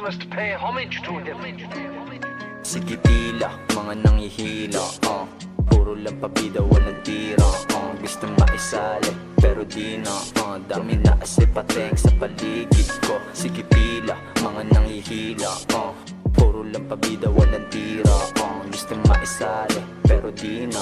we must pay homage to him. Sige pila, mga nanghihila, puro lang pabida, walang tira, gusto maisali, pero di na, dami na asipateng sa paligid ko. Sige pila, mga nanghihila, puro lang pabida, walang tira, gusto maisali, pero di na,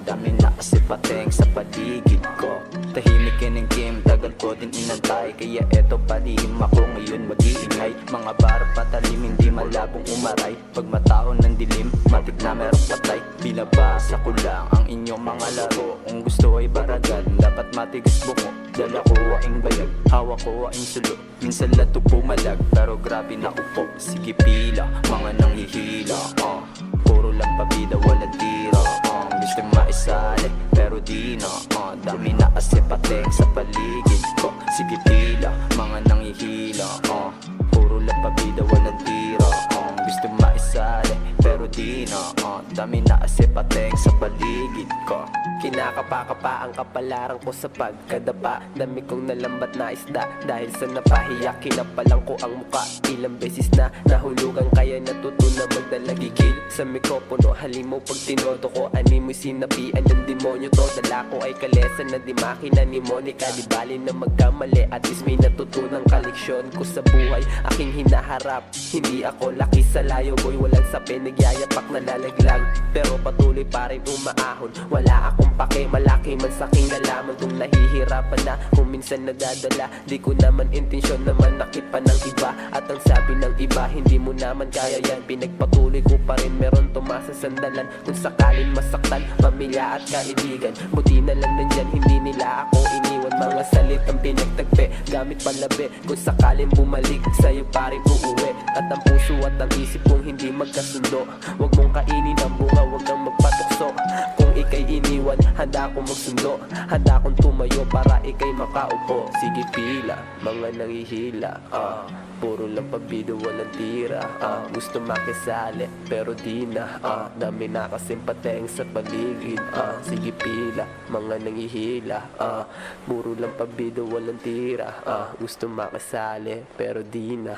dami na asipateng sa paligid ko. Tahimik yan ang game, tagal ko din inantay, kaya eto palihim ako ngayon mag-iingay. Mga bar patalim, hindi malabong umaray, pag matahon ng dilim, matik na merong patay. Binabasa ko lang ang inyong mga laro, kung gusto ay baragan, dapat matigas buko. Dala ko aing bayag, hawak ko aing sulo, minsan lato pumalag, pero grabe na upo. Sige pila, mga nanghihila, puro lang pabida, walang tira, gusto maisali, pero di na, dami na asipateng sa paligid ko. Sige pila, mga nanghihila, puro lang pabida, walang tira, gusto maisali, pero di na, dami na asipateng sa paligid ko. Kinakapa-kapa ang kapalaran ko sa pagkadapa, dami kong nalambat na isda, dahil sa napahiya kinapalang ko ang muka. Ilang beses na nahulugan, kaya natuto na magdalagigil sa mikropono. Halimo pag tinodo ko, animoy sinapian ng demonyo to. Dala ko ay kalesa na di makina ni Monica, di bali na magkamali, at least may natutunang kaleksyon ko sa buhay aking hinaharap. Hindi ako laki sa layo boy, walang sapi, nagyayapak na lalaglag, pero patuloy pa rin umaahon. Wala akong pake, malaki man sa aking nalaman, kung nahihirapan na, kung minsan nadadala, di ko naman intensyon na manakit pa ng iba. At ang sabi ng iba, hindi mo naman kaya yan, pinagpatuloy ko pa rin, meron tumasa sandalan. Kung sakalin masaktan, pamilya at kaibigan, buti na lang nandyan, hindi nila ako iniwan. Mga salitang pinagtagpi, gamit palabi, kung sakalin bumalik, sa'yo pa rin uuwi. At ang puso at ang isip kong hindi magkasundo, wag mong kainin ang bunga, wag kang magpatukso. Kung ikay iniwan, handa akong magsundo, handa akong tumayo para ikay makaupo. Sige pila, mga nanghihila, puro lang pabido, walang tira, gusto makisali, pero di na, dami na kasimpateng sa paligid. Sige pila, mga nanghihila, puro lang pabido, walang tira, gusto makisali, pero di na,